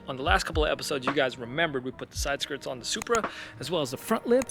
On the last couple of episodes, you guys remembered we put the side skirts on the Supra as well as the front lip.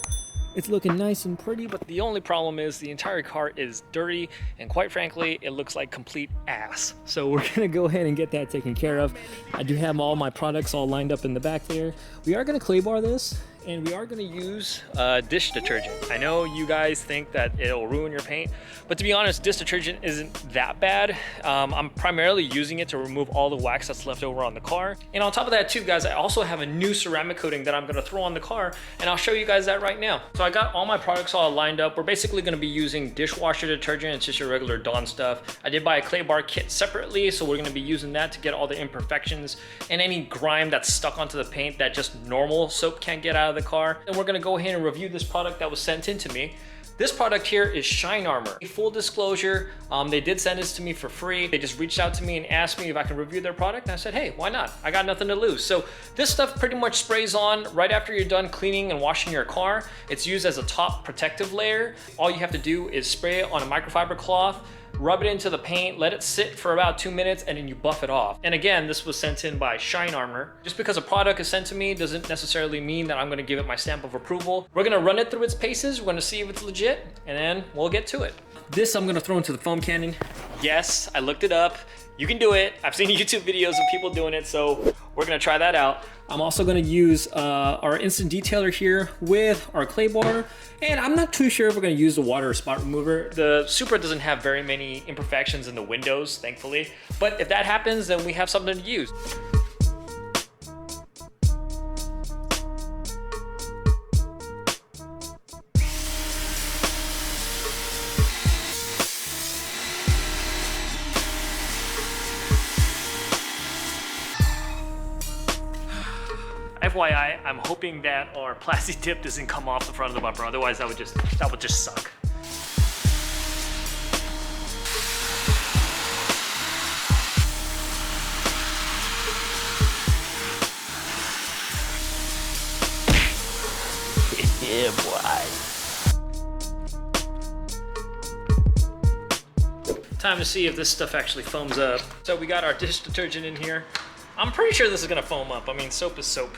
It's looking nice and pretty, but the only problem is the entire car is dirty, and quite frankly, it looks like complete ass. So we're gonna go ahead and get that taken care of. I do have all my products all lined up in the back there. We are gonna clay bar this, and we are gonna use dish detergent. I know you guys think that it'll ruin your paint, but to be honest, dish detergent isn't that bad. I'm primarily using it to remove all the wax that's left over on the car. And on top of that too, guys, I also have a new ceramic coating that I'm gonna throw on the car, and I'll show you guys that right now. So I got all my products all lined up. We're basically gonna be using dishwasher detergent. It's just your regular Dawn stuff. I did buy a clay bar kit separately, so we're gonna be using that to get all the imperfections and any grime that's stuck onto the paint that just normal soap can't get out of the car. And we're gonna go ahead and review this product that was sent in to me. This product here is Shine Armor. Full disclosure, they did send this to me for free. They just reached out to me and asked me if I can review their product. And I said, hey, why not? I got nothing to lose. So this stuff pretty much sprays on right after you're done cleaning and washing your car. It's used as a top protective layer. All you have to do is spray it on a microfiber cloth, rub it into the paint, let it sit for about 2 minutes, and then you buff it off. And again, this was sent in by Shine Armor. Just because a product is sent to me doesn't necessarily mean that I'm gonna give it my stamp of approval. We're gonna run it through its paces, we're gonna see if it's legit, and then we'll get to it. This I'm gonna throw into the foam cannon. Yes, I looked it up. You can do it. I've seen YouTube videos of people doing it, so we're gonna try that out. I'm also gonna use our instant detailer here with our clay bar, and I'm not too sure if we're gonna use the water spot remover. The Supra doesn't have very many imperfections in the windows, thankfully, but if that happens, then we have something to use. FYI, I'm hoping that our plastic tip doesn't come off the front of the bumper, otherwise that would just suck. Yeah, boy. Time to see if this stuff actually foams up. So we got our dish detergent in here. I'm pretty sure this is gonna foam up. I mean, soap is soap.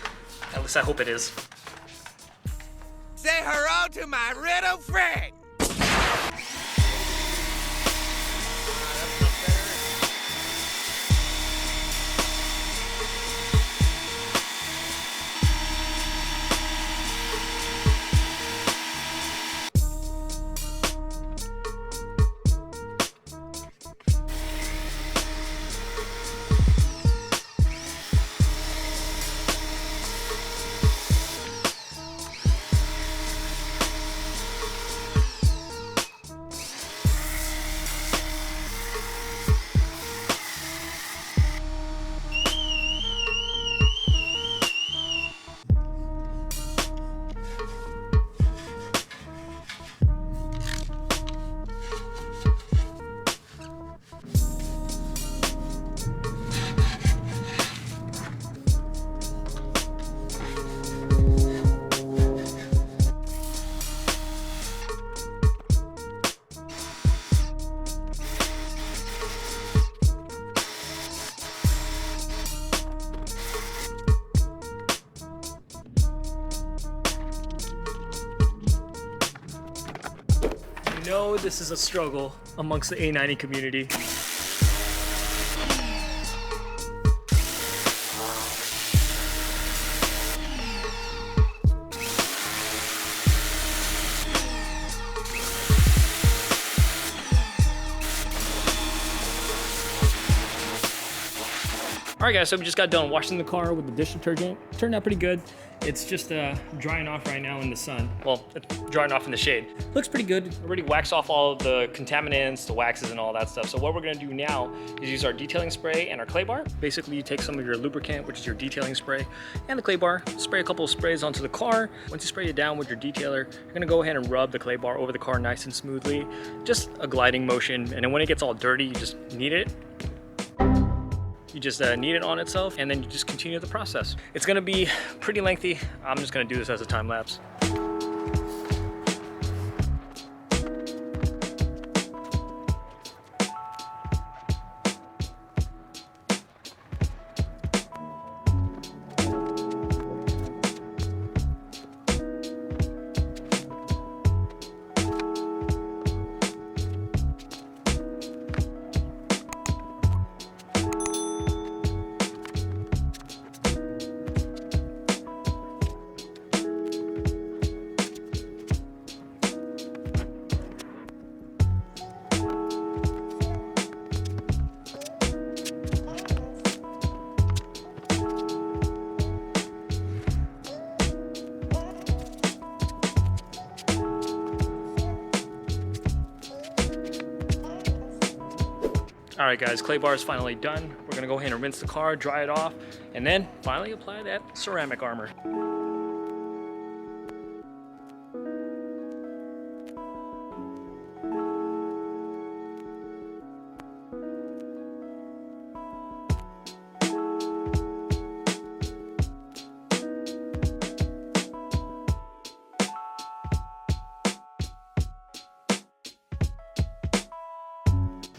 At least I hope it is. Say hello to my little friend. I know this is a struggle amongst the A90 community. All right guys, so we just got done washing the car with the dish detergent. Turned out pretty good. It's just drying off right now in the sun. Well, it's drying off in the shade. Looks pretty good. Already waxed off all of the contaminants, the waxes and all that stuff. So what we're gonna do now is use our detailing spray and our clay bar. Basically, you take some of your lubricant, which is your detailing spray, and the clay bar, spray a couple of sprays onto the car. Once you spray it down with your detailer, you're gonna go ahead and rub the clay bar over the car nice and smoothly. Just a gliding motion. And then when it gets all dirty, you just knead it. You just knead it on itself, and then you just continue the process. It's gonna be pretty lengthy. I'm just gonna do this as a time lapse. All right guys, clay bar is finally done. We're gonna go ahead and rinse the car, dry it off, and then finally apply that ceramic armor.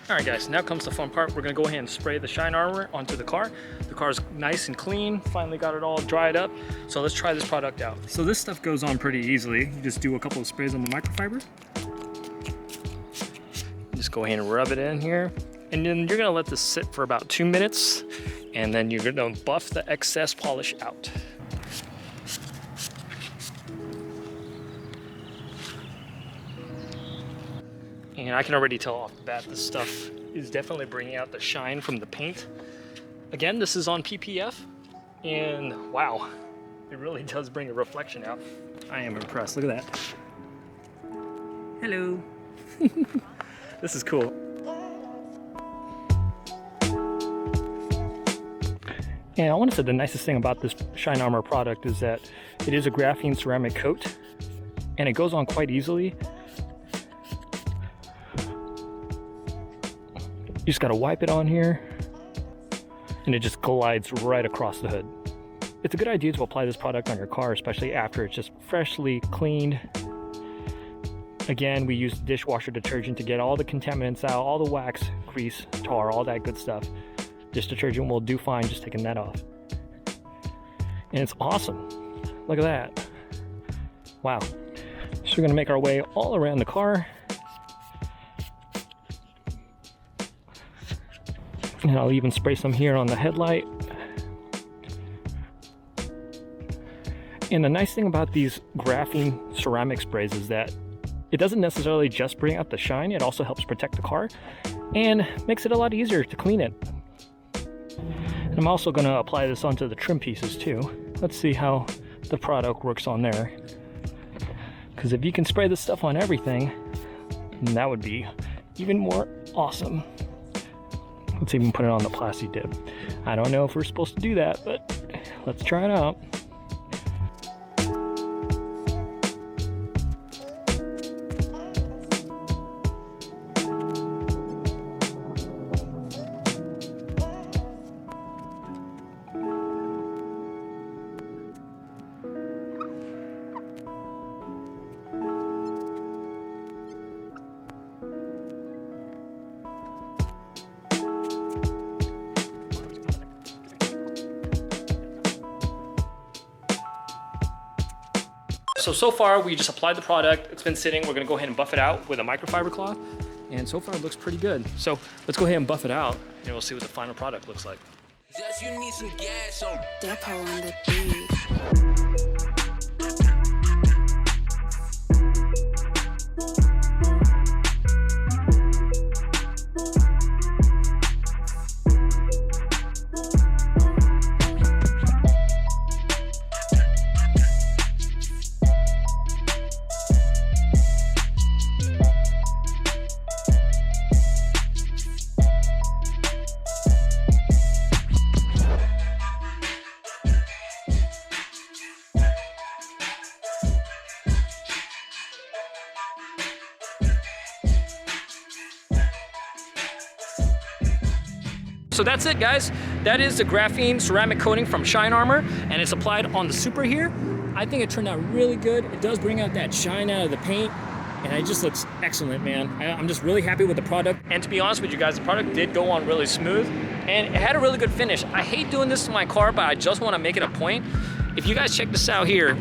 All right guys, now comes the fun part. We're gonna go ahead and spray the shine armor onto the car. The car's nice and clean, finally got it all dried up. So let's try this product out. So this stuff goes on pretty easily. You just do a couple of sprays on the microfiber. Just go ahead and rub it in here. And then you're gonna let this sit for about 2 minutes, and then you're gonna buff the excess polish out. And I can already tell off the bat this stuff is definitely bringing out the shine from the paint. Again, this is on PPF, and wow, it really does bring a reflection out. I am impressed, look at that. Hello. This is cool. And I want to say the nicest thing about this Shine Armor product is that it is a graphene ceramic coat, and it goes on quite easily. You just gotta wipe it on here, and it just glides right across the hood. It's a good idea to apply this product on your car, especially after it's just freshly cleaned. Again, we use dishwasher detergent to get all the contaminants out, all the wax, grease, tar, all that good stuff. This detergent will do fine just taking that off. And it's awesome. Look at that. Wow. So we're gonna make our way all around the car. And I'll even spray some here on the headlight. And the nice thing about these graphene ceramic sprays is that it doesn't necessarily just bring out the shine, it also helps protect the car and makes it a lot easier to clean it. And I'm also going to apply this onto the trim pieces too. Let's see how the product works on there. Because if you can spray this stuff on everything, that would be even more awesome. Let's even put it on the plasti dip. I don't know if we're supposed to do that, but let's try it out. So far we just applied the product. It's been sitting. We're gonna go ahead and buff it out with a microfiber cloth. And so far it looks pretty good. So let's go ahead and buff it out and we'll see what the final product looks like. Just you need some gas on Depo on the beat. So that's it, guys. That is the graphene ceramic coating from Shine Armor, and it's applied on the Supra here. I think it turned out really good. It does bring out that shine out of the paint, and it just looks excellent, man. I'm just really happy with the product. And to be honest with you guys, the product did go on really smooth, and it had a really good finish. I hate doing this to my car, but I just want to make it a point. If you guys check this out here,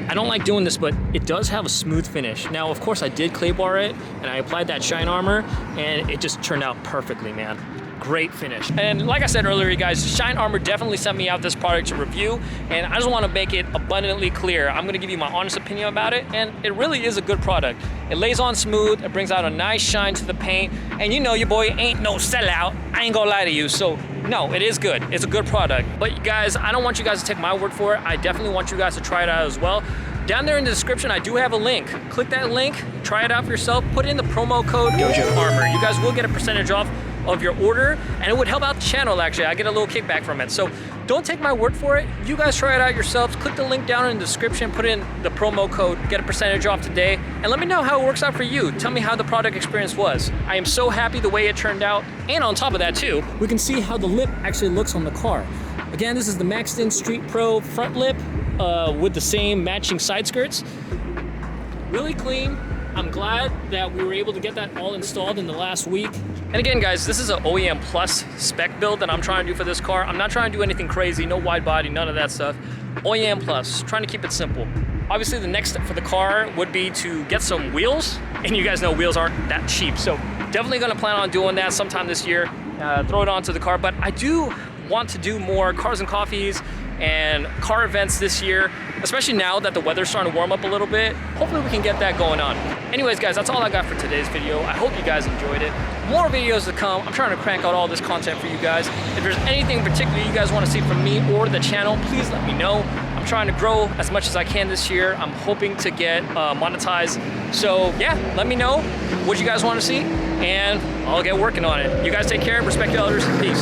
I don't like doing this, but it does have a smooth finish. Now, of course, I did clay bar it, and I applied that Shine Armor, and it just turned out perfectly, man. Great finish. And like I said earlier, you guys, Shine Armor definitely sent me out this product to review, and I just want to make it abundantly clear. I'm going to give you my honest opinion about it, and it really is a good product. It lays on smooth, it brings out a nice shine to the paint, and you know your boy ain't no sellout. I ain't gonna lie to you, so no, it is good. It's a good product. But you guys, I don't want you guys to take my word for it. I definitely want you guys to try it out as well. Down there in the description, I do have a link. Click that link, try it out for yourself, put in the promo code Gojo Armor. You guys will get a percentage off of your order, and it would help out the channel actually. I get a little kickback from it. So don't take my word for it. You guys try it out yourselves. Click the link down in the description, put in the promo code, get a percentage off today, and let me know how it works out for you. Tell me how the product experience was. I am so happy the way it turned out, and on top of that too, we can see how the lip actually looks on the car. Again, this is the Maxton Street Pro front lip with the same matching side skirts. Really clean. I'm glad that we were able to get that all installed in the last week. And again, guys, this is an OEM Plus spec build that I'm trying to do for this car. I'm not trying to do anything crazy, no wide body, none of that stuff. OEM Plus, trying to keep it simple. Obviously, the next step for the car would be to get some wheels, and you guys know wheels aren't that cheap. So definitely gonna plan on doing that sometime this year, throw it onto the car. But I do want to do more cars and coffees and car events this year, especially now that the weather's starting to warm up a little bit. Hopefully we can get that going on. Anyways, guys, that's all I got for today's video. I hope you guys enjoyed it. More videos to come. I'm trying to crank out all this content for you guys. If there's anything in particular you guys want to see from me or the channel, please let me know. I'm trying to grow as much as I can this year. I'm hoping to get monetized. So yeah, let me know what you guys want to see, and I'll get working on it. You guys take care, respect the elders, peace.